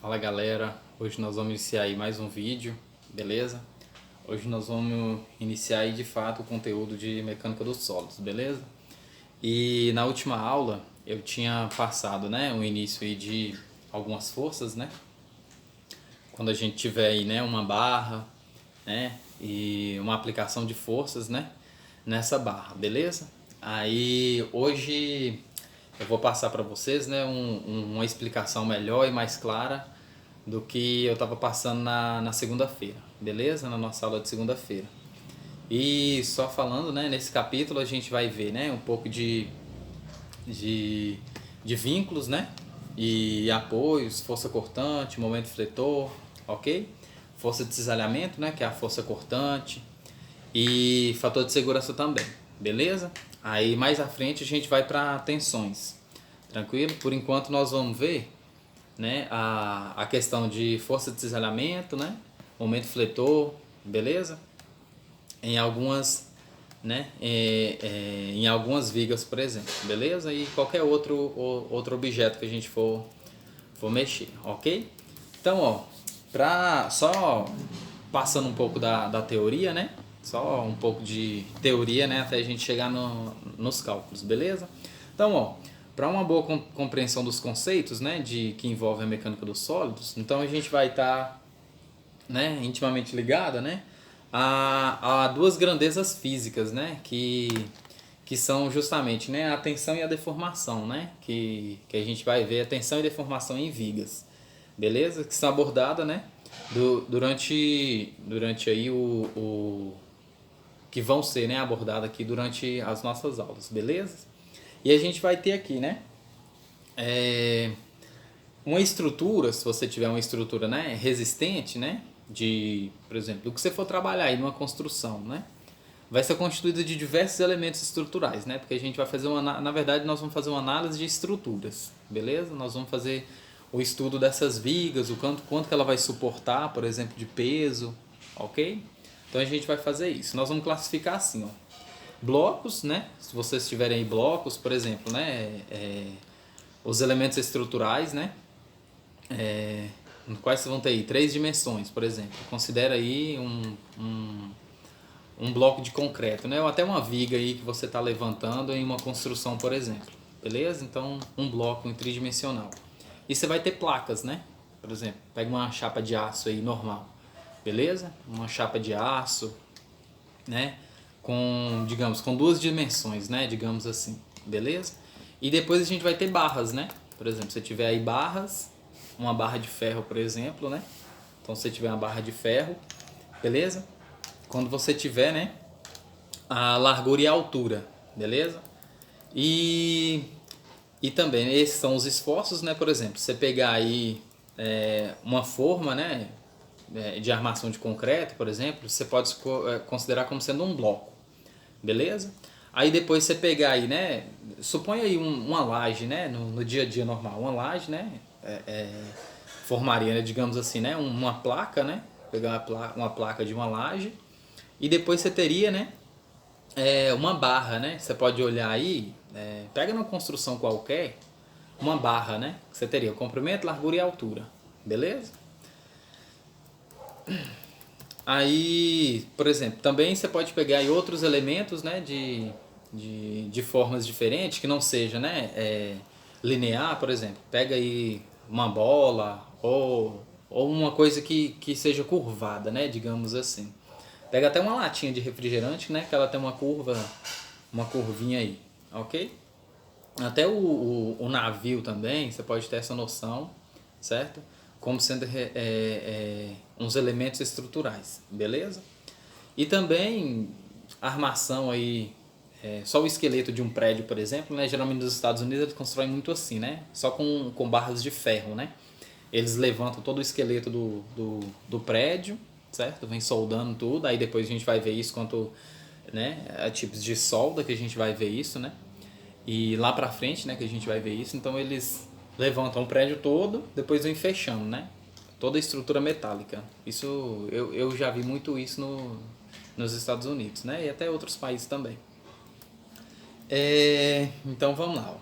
Fala galera, hoje nós vamos iniciar aí mais um vídeo, beleza? Hoje nós vamos iniciar aí de fato o conteúdo de mecânica dos sólidos, beleza? E na última aula eu tinha passado, né, o início aí de algumas forças, né? Quando a gente tiver aí, né, uma barra, né, e uma aplicação de forças, né, nessa barra, beleza? Aí hoje eu vou passar para vocês, né, uma explicação melhor e mais clara do que eu estava passando na segunda-feira, beleza? Na nossa aula de segunda-feira. E só falando, né, nesse capítulo a gente vai ver, né, um pouco de, de vínculos, né, e apoios, força cortante, momento fletor, ok? Força de cisalhamento, né, que é a força cortante, e fator de segurança também, beleza? Aí mais à frente a gente vai para tensões, tranquilo? Por enquanto nós vamos ver, né, a questão de força de cisalhamento, né, momento fletor, beleza? Em algumas, né, em algumas vigas, por exemplo, beleza? E qualquer outro objeto que a gente for mexer, ok? Então, ó, só passando um pouco da teoria, né? Só um pouco de teoria, né? Até a gente chegar nos cálculos, beleza? Então, ó, para uma boa compreensão dos conceitos, né? Que envolvem a mecânica dos sólidos, então a gente vai estar, né? Intimamente ligada, né? A duas grandezas físicas, né? Que são justamente, né, a tensão e a deformação, né? Que a gente vai ver a tensão e deformação em vigas, beleza? Que são abordadas, né? Durante aí que vão ser, né, abordadas aqui durante as nossas aulas, beleza? E a gente vai ter aqui, né? Uma estrutura, se você tiver uma estrutura, né, resistente, né? Por exemplo, do que você for trabalhar aí numa construção, né? Vai ser constituída de diversos elementos estruturais, né? Porque a gente vai fazer na verdade nós vamos fazer uma análise de estruturas, beleza? Nós vamos fazer o estudo dessas vigas, o quanto que ela vai suportar, por exemplo, de peso, ok? Então a gente vai fazer isso. Nós vamos classificar assim, ó, blocos, né? Se vocês tiverem aí blocos, por exemplo, né? Os elementos estruturais, né? No quais vocês vão ter aí 3 dimensões, por exemplo. Considera aí um bloco de concreto, né? Ou até uma viga aí que você está levantando em uma construção, por exemplo. Beleza? Então, um bloco em tridimensional. E você vai ter placas, né? Por exemplo, pega uma chapa de aço aí normal. Beleza? Uma chapa de aço, né? Digamos, com 2 dimensões, né? Digamos assim. Beleza? E depois a gente vai ter barras, né? Por exemplo, se tiver aí barras, uma barra de ferro, por exemplo, né? Então, se tiver uma barra de ferro, beleza? Quando você tiver, né, a largura e a altura, beleza? E, e também esses são os esforços, né? Por exemplo, você pegar aí uma forma, né, de armação de concreto, por exemplo, você pode considerar como sendo um bloco, beleza? Aí depois você pegar aí, né, suponha aí uma laje, né, no dia a dia normal, uma laje, né, formaria, né, digamos assim, né, uma placa, né, pegar uma placa de uma laje. E depois você teria, né, uma barra, né? Você pode olhar aí, pega numa construção qualquer, uma barra, né? Você teria o comprimento, largura e altura, beleza? Aí, por exemplo, também você pode pegar aí outros elementos, né, de formas diferentes, que não seja, né, linear, por exemplo. Pega aí uma bola ou uma coisa que seja curvada, né, digamos assim. Pega até uma latinha de refrigerante, né, que ela tem uma curvinha aí, ok? Até o navio também, você pode ter essa noção, certo? Como sendo uns elementos estruturais, beleza? E também a armação aí, só o esqueleto de um prédio, por exemplo, né? Geralmente nos Estados Unidos eles constroem muito assim, né? Só com barras de ferro, né? Eles levantam todo o esqueleto do prédio, certo? Vem soldando tudo, aí depois a gente vai ver isso quanto, né, a tipos de solda que a gente vai ver isso, né? E lá pra frente, né, que a gente vai ver isso, então eles levantam o prédio todo, depois vem fechando, né? Toda a estrutura metálica. Isso eu já vi muito isso nos Estados Unidos, né? E até outros países também. Então vamos lá.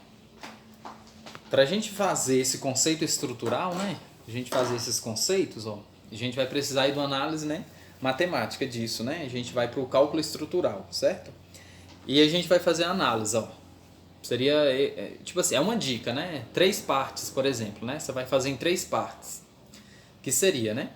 Para a gente fazer esse conceito estrutural, né? a gente fazer esses conceitos, ó, a gente vai precisar aí de uma análise, né, matemática disso, né? A gente vai para o cálculo estrutural, certo? E a gente vai fazer a análise, ó. Seria, tipo assim, é uma dica, né? 3 partes, por exemplo, né? Você vai fazer em 3 partes. Que seria, né?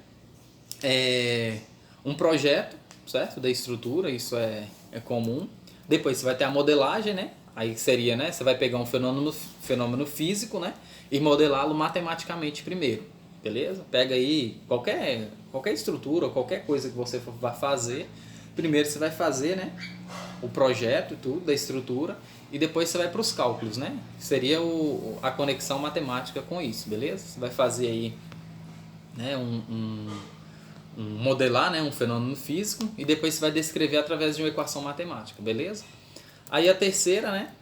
Um projeto, certo? Da estrutura, isso é comum. Depois você vai ter a modelagem, né? Aí seria, né? Você vai pegar um fenômeno físico, né? E modelá-lo matematicamente primeiro, beleza? Pega aí qualquer estrutura, qualquer coisa que você vai fazer. Primeiro você vai fazer, né? O projeto e tudo da estrutura. E depois você vai para os cálculos, né? Seria a conexão matemática com isso, beleza? Você vai fazer aí, né, modelar, né, um fenômeno físico e depois você vai descrever através de uma equação matemática, beleza? Aí a terceira, né,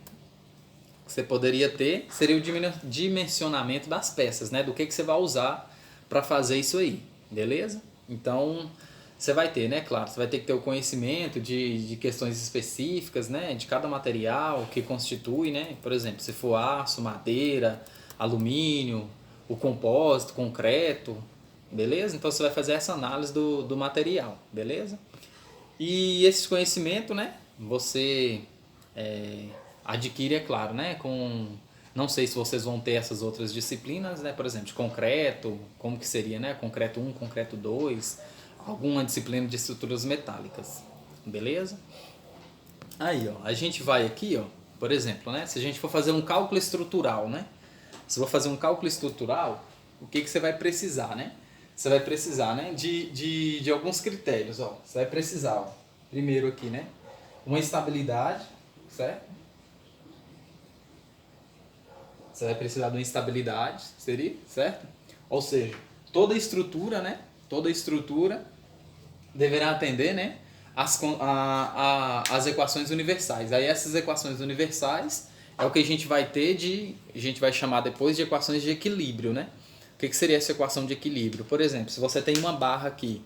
que você poderia ter seria o dimensionamento das peças, né, do que você vai usar para fazer isso aí, beleza? Então você vai ter, né, claro, você vai ter que ter o conhecimento de questões específicas, né, de cada material que constitui, né, por exemplo, se for aço, madeira, alumínio, o compósito, concreto, beleza? Então você vai fazer essa análise do material, beleza? E esse conhecimento, né, você adquire, é claro, né, não sei se vocês vão ter essas outras disciplinas, né, por exemplo, de concreto, como que seria, né, concreto 1, concreto 2, alguma disciplina de estruturas metálicas, beleza? Aí, ó, a gente vai aqui, ó, por exemplo, né, se a gente for fazer um cálculo estrutural, né, se eu vou fazer um cálculo estrutural, o que você vai precisar, né? Você vai precisar, né, de alguns critérios, ó. Você vai precisar, ó, primeiro aqui, né, uma estabilidade, certo? Você vai precisar de uma estabilidade, seria, certo? Ou seja, toda estrutura, né, toda estrutura deverá atender, né, as equações universais. Aí essas equações universais é o que a gente vai ter a gente vai chamar depois de equações de equilíbrio, né? O que seria essa equação de equilíbrio? Por exemplo, se você tem uma barra aqui,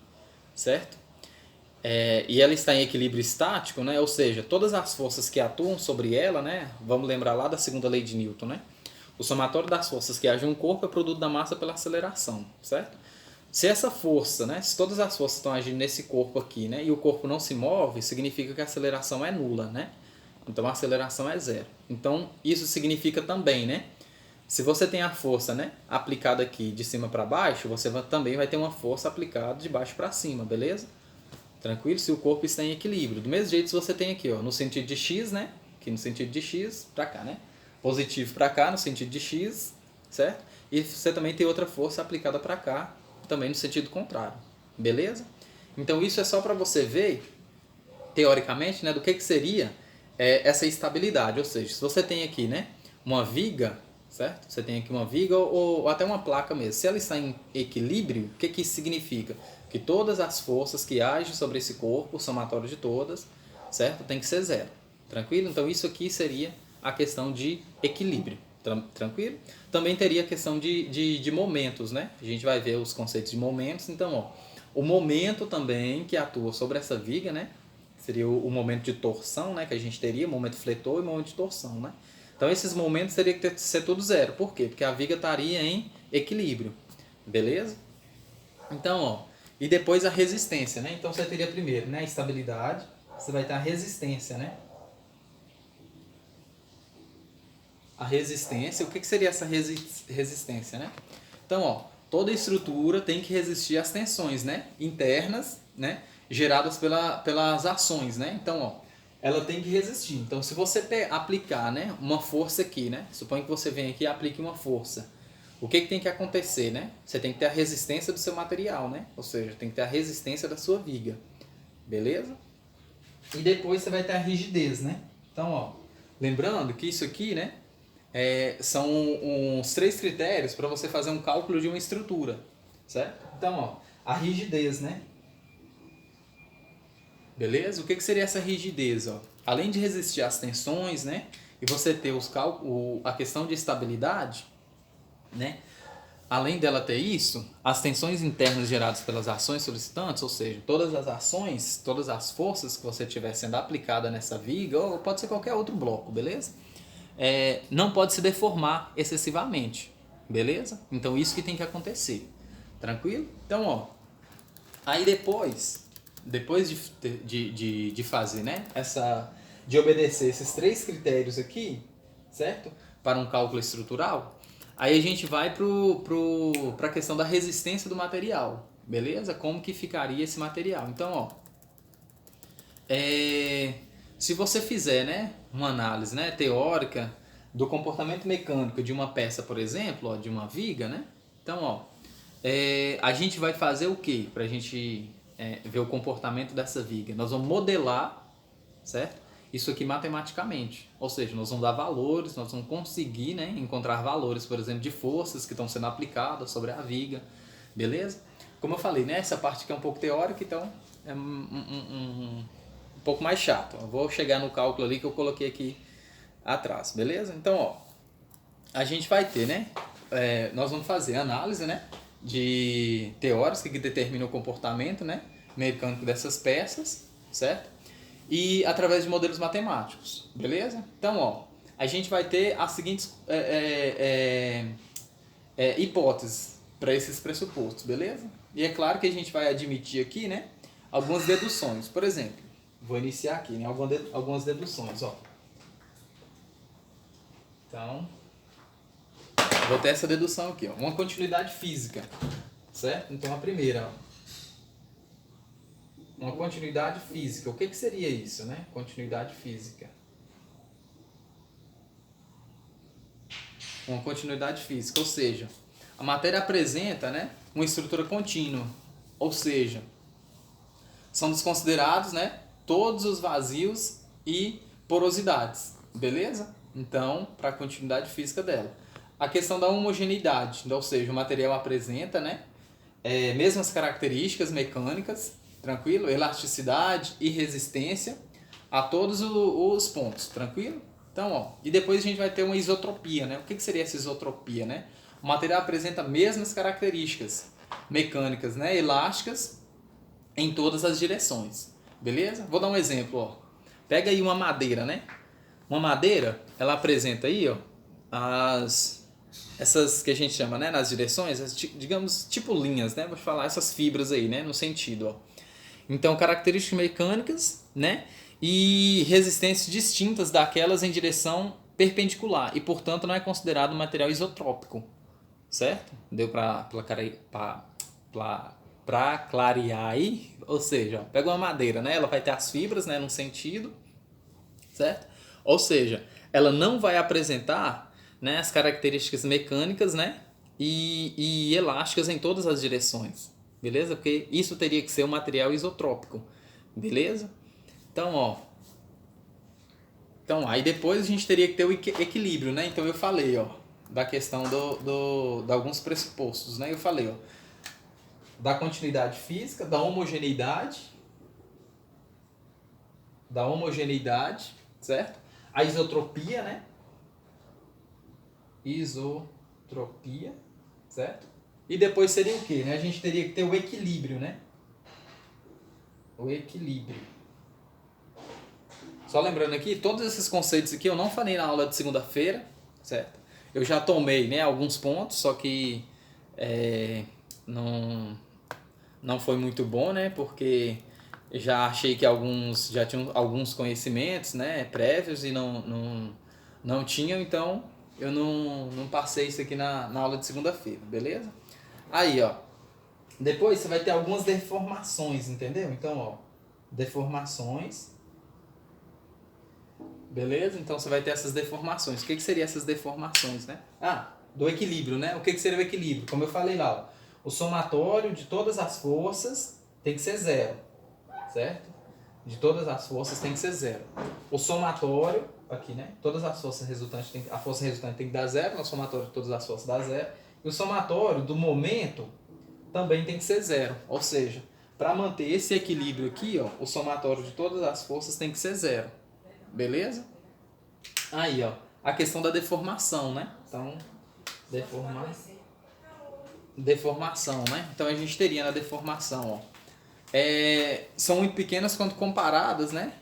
certo? E ela está em equilíbrio estático, né? Ou seja, todas as forças que atuam sobre ela, né? Vamos lembrar lá da segunda lei de Newton, né? O somatório das forças que agem no corpo é produto da massa pela aceleração, certo? Se essa força, né? Se todas as forças estão agindo nesse corpo aqui, né? E o corpo não se move, significa que a aceleração é nula, né? Então a aceleração é zero. Então isso significa também, né? Se você tem a força, né, aplicada aqui de cima para baixo, você também vai ter uma força aplicada de baixo para cima, beleza? Tranquilo? Se o corpo está em equilíbrio. Do mesmo jeito, se você tem aqui, ó, no sentido de x, né? Aqui no sentido de x para cá, né? Positivo para cá no sentido de x, certo? E você também tem outra força aplicada para cá, também no sentido contrário, beleza? Então isso é só para você ver, teoricamente, né, do que seria essa estabilidade. Ou seja, se você tem aqui, né, uma viga, certo? Você tem aqui uma viga ou até uma placa mesmo. Se ela está em equilíbrio, o que isso significa? Que todas as forças que agem sobre esse corpo, o somatório de todas, certo? Tem que ser zero. Tranquilo? Então isso aqui seria a questão de equilíbrio. Tranquilo? Também teria a questão de momentos, né? A gente vai ver os conceitos de momentos. Então, ó, o momento também que atua sobre essa viga, né? Seria o momento de torção, né? Que a gente teria, momento fletor e momento de torção, né? Então esses momentos teria que ser tudo zero. Por quê? Porque a viga estaria em equilíbrio. Beleza? Então, ó, e depois a resistência, né? Então você teria primeiro, né, a estabilidade, você vai ter a resistência, né? A resistência, o que seria essa resistência, né? Então, ó, toda estrutura tem que resistir às tensões, né, internas, né, geradas pelas ações, né? Então, ó, ela tem que resistir. Então, se você aplicar, né, uma força aqui, né? Suponha que você vem aqui e aplique uma força. O que tem que acontecer, né? Você tem que ter a resistência do seu material, né? Ou seja, tem que ter a resistência da sua viga. Beleza? E depois você vai ter a rigidez, né? Então, ó, lembrando que isso aqui, né, são uns 3 critérios para você fazer um cálculo de uma estrutura, certo? Então, ó, a rigidez, né? Beleza? O que seria essa rigidez? Ó? Além de resistir às tensões, né? E você ter a questão de estabilidade, né? Além dela ter isso, as tensões internas geradas pelas ações solicitantes, ou seja, todas as ações, todas as forças que você tiver sendo aplicada nessa viga, ou pode ser qualquer outro bloco, beleza? Não pode se deformar excessivamente, Beleza? Então isso que tem que acontecer. Tranquilo? Então, ó. Aí depois de fazer, né? De obedecer esses 3 critérios aqui, certo? Para um cálculo estrutural, aí a gente vai para a questão da resistência do material. Beleza? Como que ficaria esse material? Então, ó. Se você fizer, né, uma análise, né, teórica do comportamento mecânico de uma peça, por exemplo, ó, de uma viga, né? Então, ó, a gente vai fazer o quê? Para a gente ver o comportamento dessa viga. Nós vamos modelar, certo? Isso aqui matematicamente. Ou seja, nós vamos dar valores, nós vamos conseguir, né, encontrar valores, por exemplo, de forças que estão sendo aplicadas sobre a viga. Beleza? Como eu falei, né, essa parte aqui é um pouco teórica, então é um pouco mais chato. Eu vou chegar no cálculo ali que eu coloquei aqui atrás, beleza? Então, ó, a gente vai ter, né? Nós vamos fazer análise, né? De teóricas que determinam o comportamento, né? Mecânico dessas peças, certo? E através de modelos matemáticos, beleza? Então, ó, a gente vai ter as seguintes hipóteses para esses pressupostos, beleza? E é claro que a gente vai admitir aqui, né? Algumas deduções. Por exemplo, vou iniciar aqui, né? Algumas deduções, ó. Então, vou ter essa dedução aqui, ó. Uma continuidade física, certo? Então, a primeira, ó. Uma continuidade física. O que seria isso, né? Continuidade física. Uma continuidade física, ou seja, a matéria apresenta, né, uma estrutura contínua, ou seja, são desconsiderados, né, todos os vazios e porosidades, beleza? Então, para a continuidade física dela. A questão da homogeneidade, ou seja, o material apresenta, né, mesmas características mecânicas, tranquilo? Elasticidade e resistência a todos os pontos, tranquilo? Então, ó, e depois a gente vai ter uma isotropia, né? O que seria essa isotropia, né? O material apresenta mesmas características mecânicas, né, elásticas em todas as direções, beleza? Vou dar um exemplo, ó. Pega aí uma madeira, né? Uma madeira, ela apresenta aí, ó, essas que a gente chama, né, nas direções, digamos, tipo linhas, né? Vou falar essas fibras aí, né, no sentido, ó. Então, características mecânicas, né, e resistências distintas daquelas em direção perpendicular e, portanto, não é considerado um material isotrópico, certo? Deu para clarear aí? Ou seja, ó, pega uma madeira, né, ela vai ter as fibras, né, num sentido, certo? Ou seja, ela não vai apresentar, né, as características mecânicas, né, e elásticas em todas as direções, beleza? Porque isso teria que ser um material isotrópico, beleza? Então, aí depois a gente teria que ter o equilíbrio, né? Então eu falei, ó, da questão de alguns pressupostos, né? Eu falei, ó, da continuidade física, da homogeneidade, certo? A isotropia, né? Isotropia, certo? E depois seria o quê, né? A gente teria que ter o equilíbrio, né? O equilíbrio. Só lembrando aqui, todos esses conceitos aqui eu não falei na aula de segunda-feira, certo? Eu já tomei, né, alguns pontos, só que não foi muito bom, né? Porque já achei que alguns já tinham alguns conhecimentos, né, prévios e não tinham, então eu não passei isso aqui na aula de segunda-feira, beleza? Aí, ó, depois você vai ter algumas deformações, entendeu? Então, ó, deformações, beleza? Então você vai ter essas deformações. O que seriam essas deformações, né? Do equilíbrio, né? O que seria o equilíbrio? Como eu falei lá, ó, o somatório de todas as forças tem que ser zero, certo? De todas as forças tem que ser zero. O somatório, aqui, né? Todas as forças resultantes, a força resultante tem que dar zero, o somatório de todas as forças dá zero. E o somatório do momento também tem que ser zero. Ou seja, para manter esse equilíbrio aqui, ó, o somatório de todas as forças tem que ser zero. Beleza? Aí, ó, a questão da deformação, né? Então, deformação, né? Então a gente teria na deformação, ó, são muito pequenas quando comparadas, né,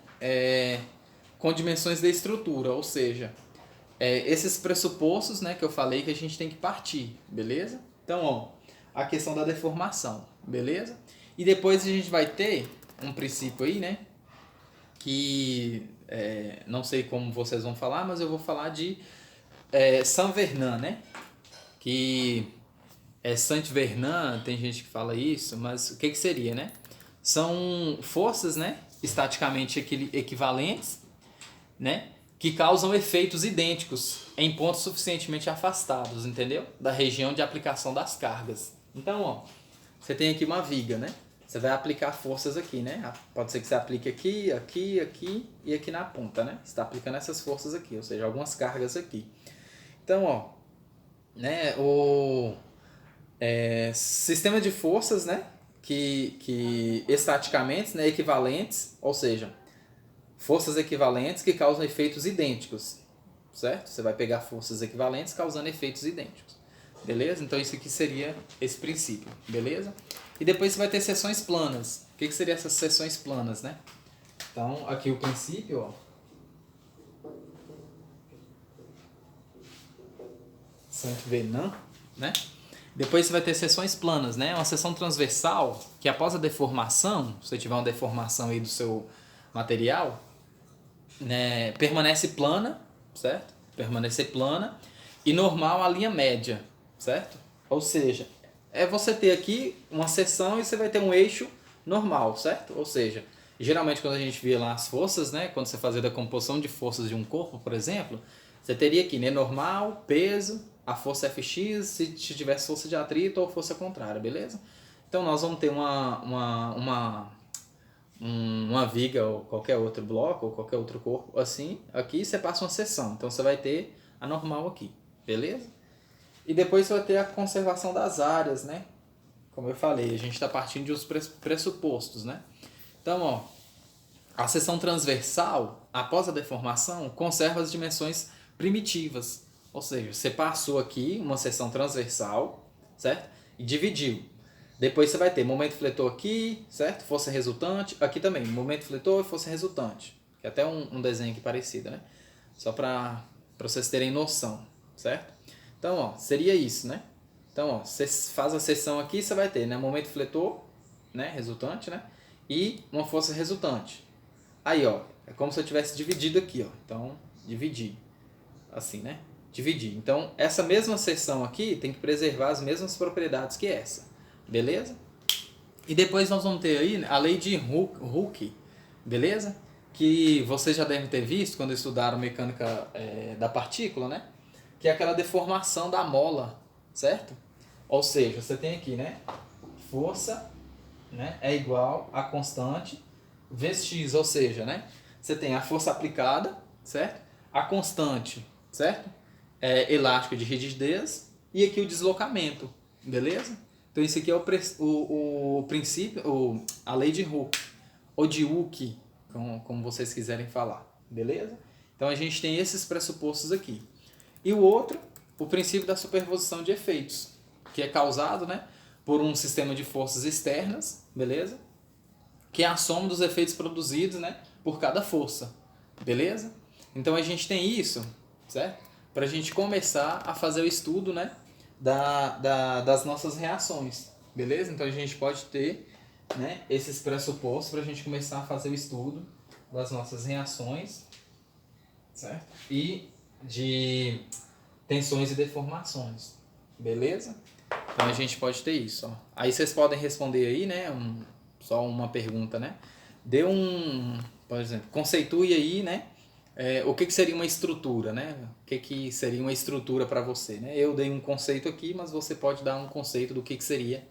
com dimensões da estrutura, ou seja, esses pressupostos, né, que eu falei que a gente tem que partir, beleza? Então, ó, a questão da deformação, beleza? E depois a gente vai ter um princípio aí, né, que não sei como vocês vão falar, mas eu vou falar de Saint-Vernin, né? Que Saint-Vernin, tem gente que fala isso, mas o que seria, né? São forças, né, estaticamente equivalentes, né, que causam efeitos idênticos em pontos suficientemente afastados, entendeu? Da região de aplicação das cargas. Então, ó, você tem aqui uma viga, né? Você vai aplicar forças aqui, né? Pode ser que você aplique aqui, aqui, aqui e aqui na ponta, né? Você está aplicando essas forças aqui, ou seja, algumas cargas aqui. Então, ó, né, o sistema de forças, né, que estaticamente, né, equivalentes, ou seja, forças equivalentes que causam efeitos idênticos, certo? Você vai pegar forças equivalentes causando efeitos idênticos, beleza? Então isso aqui seria esse princípio, beleza? E depois você vai ter seções planas. O que seriam essas seções planas, né? Então aqui o princípio, ó, Saint-Venant, né? Depois você vai ter seções planas, né? Uma seção transversal, que após a deformação, se você tiver uma deformação aí do seu material, né, permanece plana, certo? Permanecer plana e normal a linha média, certo? Ou seja, você ter aqui uma seção e você vai ter um eixo normal, certo? Ou seja, geralmente quando a gente vê lá as forças, né, quando você fazia a decomposição de forças de um corpo, por exemplo, você teria aqui, né, normal, peso, a força Fx, se tivesse força de atrito ou força contrária, beleza? Então nós vamos ter uma viga ou qualquer outro bloco ou qualquer outro corpo assim, aqui você passa uma seção, então você vai ter a normal aqui, beleza? E depois você vai ter a conservação das áreas, né? Como eu falei, a gente está partindo de uns pressupostos, né? Então, ó, a seção transversal, após a deformação, conserva as dimensões primitivas, ou seja, você passou aqui uma seção transversal, certo? E dividiu. Depois você vai ter momento fletor aqui, certo? Força resultante. Aqui também, momento fletor e força resultante. Que é até um desenho aqui parecido, né? Só para vocês terem noção, certo? Então, ó, seria isso, né? Então, ó, você faz a seção aqui, você vai ter, né? Momento fletor, né? Resultante, né? E uma força resultante. Aí, ó, é como se eu tivesse dividido aqui, ó. Então, dividir. Assim, né? Dividir. Então, essa mesma seção aqui tem que preservar as mesmas propriedades que essa. Beleza? E depois nós vamos ter aí a lei de Hooke, beleza? Que vocês já devem ter visto quando estudaram mecânica da partícula, né? Que é aquela deformação da mola, certo? Ou seja, você tem aqui, né? Força, né, é igual a constante vezes x, ou seja, né? Você tem a força aplicada, certo? A constante, certo? Elástico de rigidez e aqui o deslocamento, beleza? Então isso aqui é o princípio, a lei de Hooke, ou de Hooke, como vocês quiserem falar, beleza? Então a gente tem esses pressupostos aqui. E o outro, o princípio da superposição de efeitos, que é causado, né, por um sistema de forças externas, beleza? Que é a soma dos efeitos produzidos, né, por cada força, beleza? Então a gente tem isso, certo? Para a gente começar a fazer o estudo, né, das nossas reações, beleza? Então a gente pode ter, né, esses pressupostos para a gente começar a fazer o estudo das nossas reações, certo? E de tensões e deformações, beleza? Então a gente pode ter isso, ó. Aí vocês podem responder aí, né, só uma pergunta, né? Por exemplo, conceitue aí, né, o que seria uma estrutura, né? O que seria uma estrutura para você, né? Eu dei um conceito aqui, mas você pode dar um conceito do que seria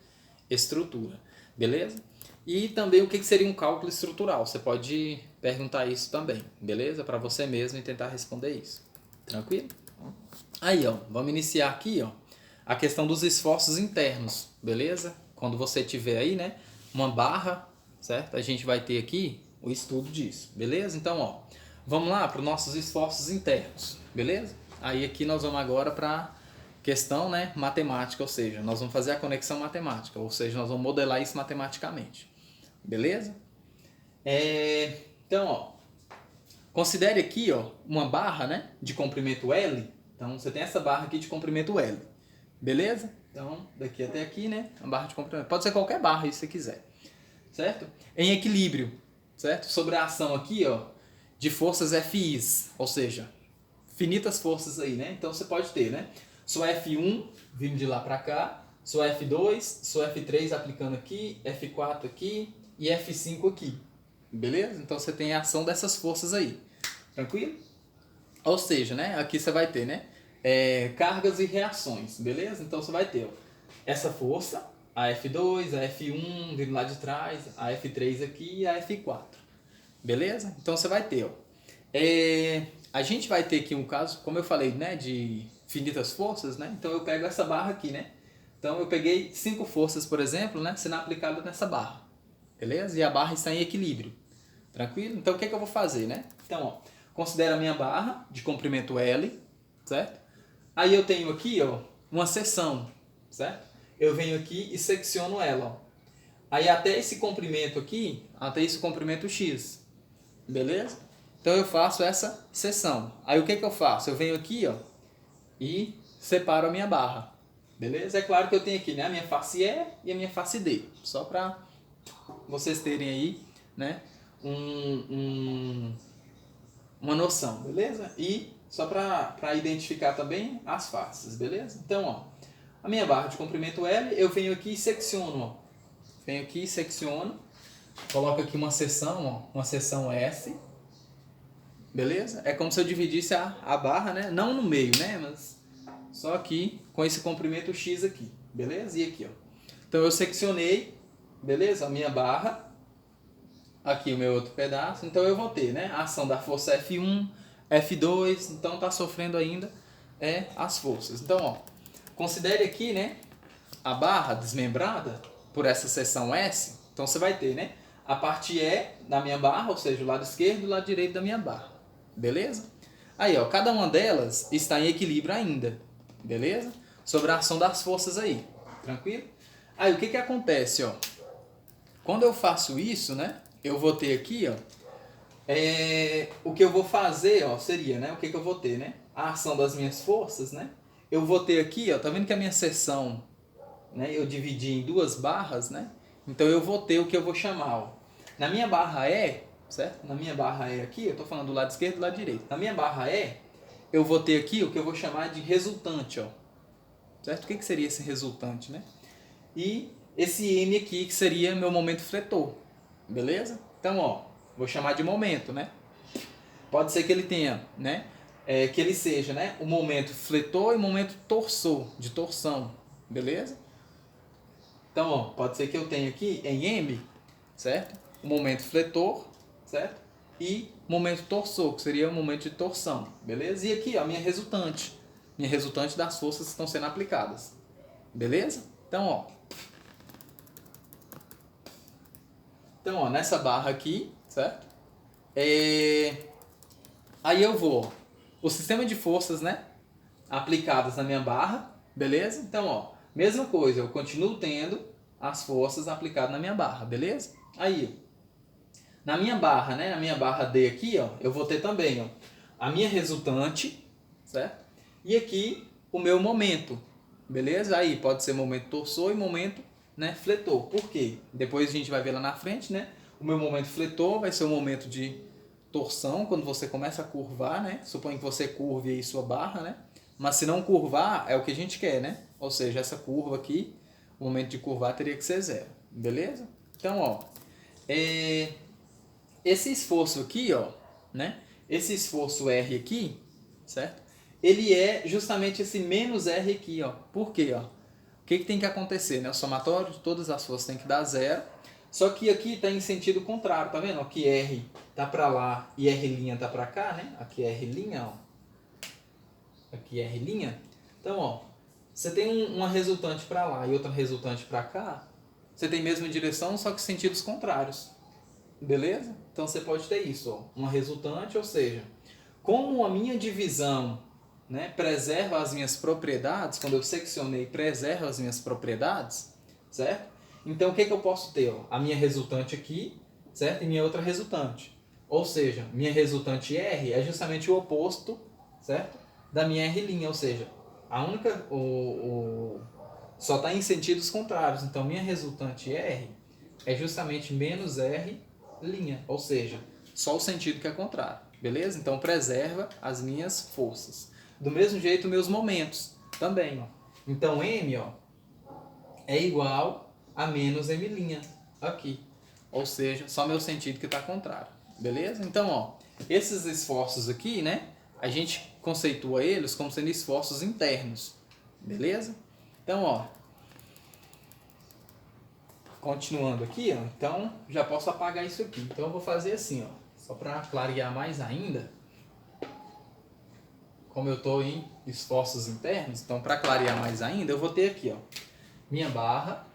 estrutura, beleza? E também o que seria um cálculo estrutural. Você pode perguntar isso também, beleza? Para você mesmo e tentar responder isso. Tranquilo? Aí, ó, vamos iniciar aqui, ó, a questão dos esforços internos, beleza? Quando você tiver aí, né, uma barra, certo? A gente vai ter aqui o estudo disso, beleza? Então, ó, vamos lá para os nossos esforços internos, beleza? Aí aqui nós vamos agora para questão, né, matemática, ou seja, nós vamos fazer a conexão matemática, ou seja, nós vamos modelar isso matematicamente, beleza? Então, ó, Considere aqui, ó, uma barra, né, de comprimento L. Então, você tem essa barra aqui de comprimento L. Beleza? Então, daqui até aqui, né, uma barra de comprimento. Pode ser qualquer barra, se você quiser. Certo? Em equilíbrio, certo? Sobre a ação aqui, ó, de forças FIs, ou seja, finitas forças aí, né? Então, você pode ter, né, sua F1 vindo de lá para cá, sua F2, sua F3 aplicando aqui, F4 aqui e F5 aqui. Beleza? Então você tem a ação dessas forças aí. Tranquilo? Ou seja, né? Aqui você vai ter, né? Cargas e reações. Beleza? Então você vai ter, ó, essa força, a F2, a F1 vindo lá de trás, a F3 aqui e a F4. Beleza? Então você vai ter, ó. A gente vai ter aqui um caso, como eu falei, né? De finitas forças, né? Então eu pego essa barra aqui, né? Então eu peguei 5 forças, por exemplo, né? Sendo aplicado nessa barra. Beleza? E a barra está em equilíbrio. Tranquilo? Então o que é que eu vou fazer, né? Então, ó, considera a minha barra de comprimento L, certo? Aí eu tenho aqui, ó, uma seção, certo? Eu venho aqui e secciono ela, ó. Aí até esse comprimento aqui, até esse comprimento X. Beleza? Então eu faço essa seção. Aí o que é que eu faço? Eu venho aqui, ó, e separo a minha barra. Beleza? É claro que eu tenho aqui, né, a minha face E e a minha face D. Só para vocês terem aí, né, uma noção, beleza? E só para identificar também as faces, beleza? Então, ó, a minha barra de comprimento L, eu venho aqui e secciono, ó. Venho aqui e secciono, coloco aqui uma seção, ó, uma seção S, beleza? É como se eu dividisse a barra, né? Não no meio, né? Mas só aqui com esse comprimento X aqui, beleza? E aqui, ó. Então eu seccionei, beleza? A minha barra. Aqui o meu outro pedaço, então eu vou ter, né, a ação da força F1, F2, então está sofrendo ainda as forças. Então, ó, considere aqui, né, a barra desmembrada por essa seção S, então você vai ter, né, a parte E da minha barra, ou seja, o lado esquerdo e o lado direito da minha barra, beleza? Aí, ó, cada uma delas está em equilíbrio ainda, beleza? Sobre a ação das forças aí, tranquilo? Aí, o que que acontece, ó? Quando eu faço isso, né, eu vou ter aqui, ó, o que eu vou fazer, ó, seria, né, o que que eu vou ter, né, a ação das minhas forças, né, eu vou ter aqui, ó, tá vendo que a minha seção, né, eu dividi em duas barras, né, então eu vou ter o que eu vou chamar, ó, na minha barra E, certo, na minha barra E aqui, eu tô falando do lado esquerdo e do lado direito, na minha barra E, eu vou ter aqui o que eu vou chamar de resultante, ó, certo, o que que seria esse resultante, né, e esse M aqui que seria meu momento fletor. Beleza? Então, ó, vou chamar de momento, né? Pode ser que ele tenha, né? Que ele seja, né? O momento fletor e o momento torsor, de torção. Beleza? Então, ó, pode ser que eu tenha aqui em M, certo? O momento fletor, certo? E momento torsor, que seria o momento de torção. Beleza? E aqui, ó, minha resultante. Minha resultante das forças que estão sendo aplicadas. Beleza? Então, ó. Então, ó, nessa barra aqui, certo? Aí eu vou, o sistema de forças, né, aplicadas na minha barra, beleza? Então, ó, mesma coisa, eu continuo tendo as forças aplicadas na minha barra, beleza? Aí, na minha barra, né, na minha barra D aqui, ó, eu vou ter também, ó, a minha resultante, certo? E aqui o meu momento, beleza? Aí pode ser momento torsor e momento, né, fletor. Por quê? Depois a gente vai ver lá na frente, né? O meu momento fletor vai ser o momento de torção, quando você começa a curvar, né? Suponha que você curve aí sua barra, né? Mas se não curvar, é o que a gente quer, né? Ou seja, essa curva aqui, o momento de curvar teria que ser zero, beleza? Então, ó, esse esforço aqui, ó, né? Esse esforço R aqui, certo? Ele é justamente esse menos R aqui, ó. Por quê, ó? O que que tem que acontecer, né? O somatório de todas as forças tem que dar zero. Só que aqui está em sentido contrário, tá vendo? Aqui R tá para lá e R' tá para cá, né? Aqui é R', ó. Aqui é R'. Então, ó, você tem uma resultante para lá e outra resultante para cá. Você tem mesma direção, só que sentidos contrários. Beleza? Então você pode ter isso, ó, uma resultante, ou seja, como a minha divisão, né, preserva as minhas propriedades, quando eu seccionei, preserva as minhas propriedades, certo? Então o que que eu posso ter? Ó? A minha resultante aqui, certo? E minha outra resultante. Ou seja, minha resultante R é justamente o oposto, certo? Da minha R', ou seja, a única só está em sentidos contrários. Então, minha resultante R é justamente menos R', ou seja, só o sentido que é contrário, beleza? Então, preserva as minhas forças. Do mesmo jeito, meus momentos também, ó. Então, M, ó, é igual a menos M' aqui. Ou seja, só meu sentido que está contrário, beleza? Então, ó, esses esforços aqui, né, a gente conceitua eles como sendo esforços internos, beleza? Então, ó, continuando aqui, ó, então já posso apagar isso aqui. Então eu vou fazer assim, ó, só para clarear mais ainda. Como eu estou em esforços internos, então para clarear mais ainda, eu vou ter aqui, ó, minha barra,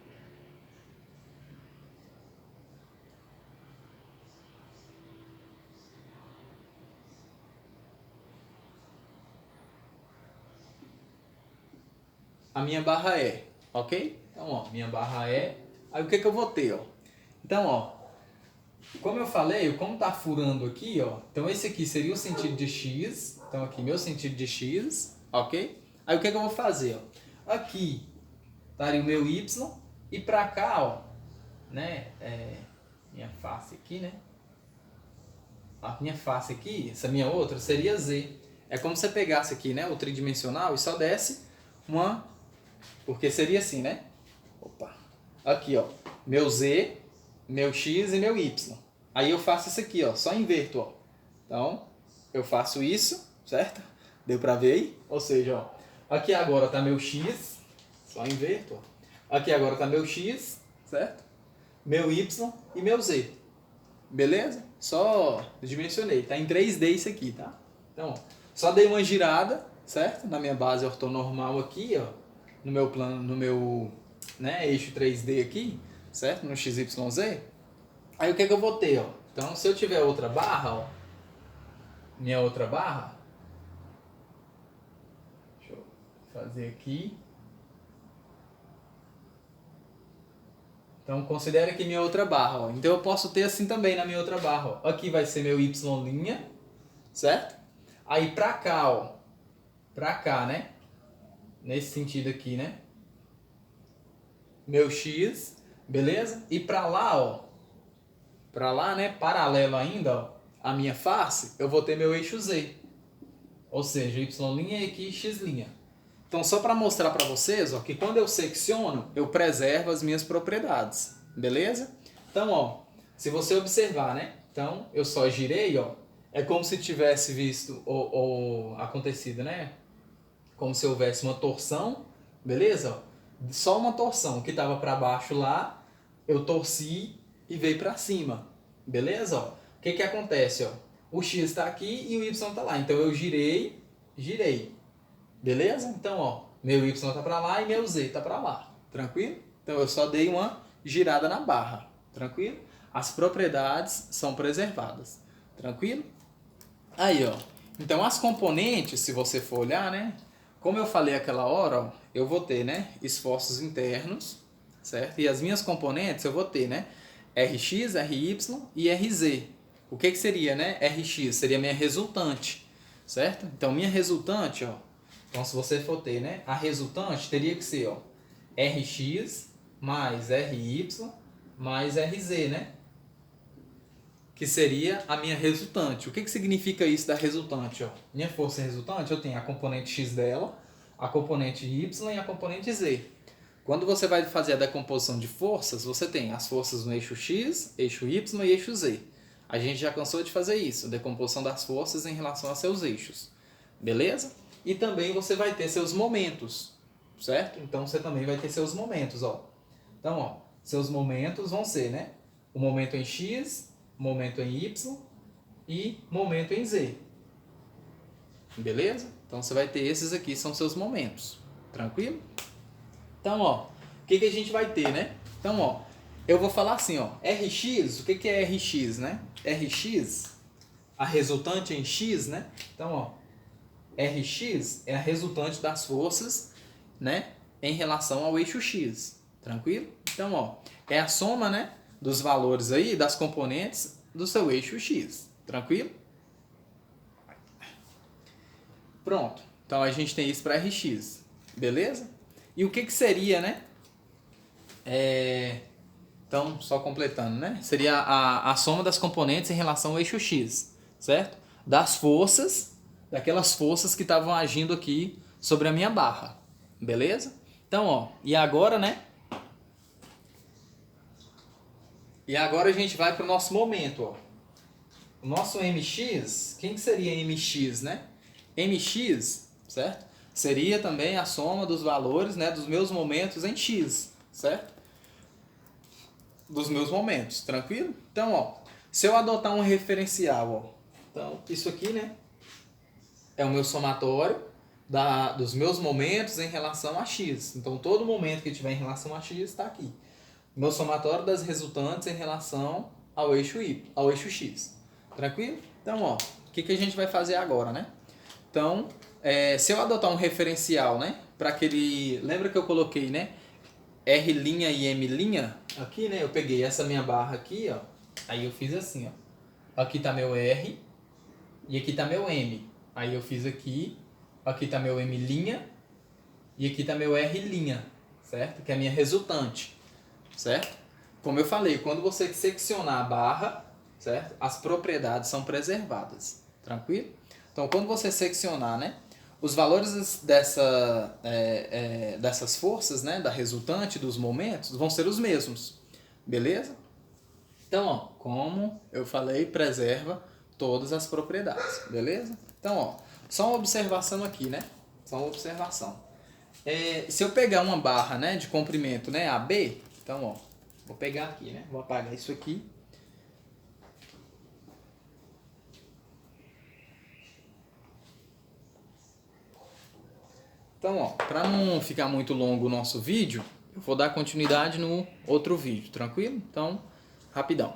a minha barra é, ok? Então, ó, minha barra é, aí o que que eu vou ter, ó? Então, ó, como eu falei, como tá furando aqui, ó, então esse aqui seria o sentido de X, então aqui meu sentido de X, ok? Aí o que que eu vou fazer, ó? Aqui estaria o meu Y e pra cá, ó, né, minha face aqui, né? A minha face aqui, essa minha outra, seria Z. É como se você pegasse aqui, né, o tridimensional e só desse uma, porque seria assim, né? Opa. Aqui, ó, meu Z, meu X e meu Y. Aí eu faço isso aqui, ó, só inverto, ó. Então, eu faço isso, certo? Deu pra ver aí? Ou seja, ó, aqui agora tá meu X, só inverto, ó. Aqui agora tá meu X, certo? Meu Y e meu Z. Beleza? Só dimensionei. Tá em 3D isso aqui, tá? Então, só dei uma girada, certo? Na minha base ortonormal aqui, ó. No meu plano, no meu, né, eixo 3D aqui, certo? No XYZ. Aí o que que eu vou ter, ó? Então, se eu tiver outra barra, ó. Minha outra barra. Deixa eu fazer aqui. Então, considere aqui minha outra barra, ó. Então, eu posso ter assim também na minha outra barra, ó. Aqui vai ser meu Y', certo? Aí pra cá, ó. Pra cá, né? Nesse sentido aqui, né? Meu X, beleza? E pra lá, ó. Pra lá, né? Paralelo ainda, ó. A minha face, eu vou ter meu eixo Z. Ou seja, Y' e aqui X'. Então, só para mostrar para vocês, ó, que quando eu secciono, eu preservo as minhas propriedades, beleza? Então, ó, se você observar, né? Então, eu só girei, ó, é como se tivesse visto ou acontecido, né? Como se houvesse uma torção, beleza? Só uma torção que estava para baixo lá, eu torci e veio para cima, beleza? Ó, o que que acontece, ó? O X está aqui e o Y está lá, então eu girei, beleza? Então, ó, meu Y tá para lá e meu Z tá para lá, tranquilo? Então eu só dei uma girada na barra, tranquilo? As propriedades são preservadas, tranquilo? Aí, ó, então as componentes, se você for olhar, né? Como eu falei aquela hora, ó, eu vou ter, né, esforços internos, certo? E as minhas componentes eu vou ter, né, Rx, Ry e Rz. O que que seria, né? Rx seria minha resultante, certo? Então minha resultante, ó, então, se você for ter, né, a resultante teria que ser, ó, Rx mais Ry mais Rz, né? Que seria a minha resultante. O que que significa isso da resultante? Ó? Minha força resultante, eu tenho a componente X dela, a componente Y e a componente Z. Quando você vai fazer a decomposição de forças, você tem as forças no eixo X, eixo Y e eixo Z. A gente já cansou de fazer isso, decomposição das forças em relação a seus eixos. Beleza? E também você vai ter seus momentos, certo? Então você também vai ter seus momentos, ó. Então, ó, seus momentos vão ser, né? O momento em X, momento em Y e momento em Z. Beleza? Então você vai ter esses aqui, são seus momentos. Tranquilo? Então, ó, o que que a gente vai ter, né? Então, ó, eu vou falar assim, ó, Rx, o que que é Rx, né? Rx, a resultante em X, né? Então, ó, Rx é a resultante das forças, né, em relação ao eixo X, tranquilo? Então, ó, é a soma, né, dos valores aí, das componentes do seu eixo X, Tranquilo? Pronto. Então a gente tem isso para Rx. Beleza? E o que seria, né? Então, só completando, né? Seria a soma das componentes em relação ao eixo X, certo? Das forças, daquelas forças que estavam agindo aqui sobre a minha barra. Beleza? Então, ó, e agora, né? E agora a gente vai para o nosso momento, ó. O nosso MX, quem que seria MX, né? MX, certo? Seria também a soma dos valores, né, dos meus momentos em X, certo? Dos meus momentos, tranquilo? Então, ó, se eu adotar um referencial, ó, então isso aqui, né, é o meu somatório dos meus momentos em relação a X. Então, todo momento que tiver em relação a X está aqui. Meu somatório das resultantes em relação ao eixo Y, ao eixo X. Tranquilo? Então, ó, o que a gente vai fazer agora, né? Então, se eu adotar um referencial, né, para aquele... Lembra que eu coloquei, né, R' e M'? Aqui, né, eu peguei essa minha barra aqui, ó. Aí eu fiz assim, ó. Aqui tá meu R e aqui tá meu M. Aí eu fiz aqui tá meu M' e aqui tá meu R', certo? Que é a minha resultante, certo? Como eu falei, quando você seccionar a barra, certo? As propriedades são preservadas, tranquilo? Então, quando você seccionar, né, os valores dessas forças, né, da resultante, dos momentos, vão ser os mesmos, beleza? Então, ó, como eu falei, preserva todas as propriedades, beleza? Então, ó, só uma observação aqui, né? Só uma observação. Se eu pegar uma barra, né, de comprimento, né, AB, então, ó, vou pegar aqui, né? Vou apagar isso aqui. Então, ó, para não ficar muito longo o nosso vídeo, eu vou dar continuidade no outro vídeo, tranquilo? Então, rapidão.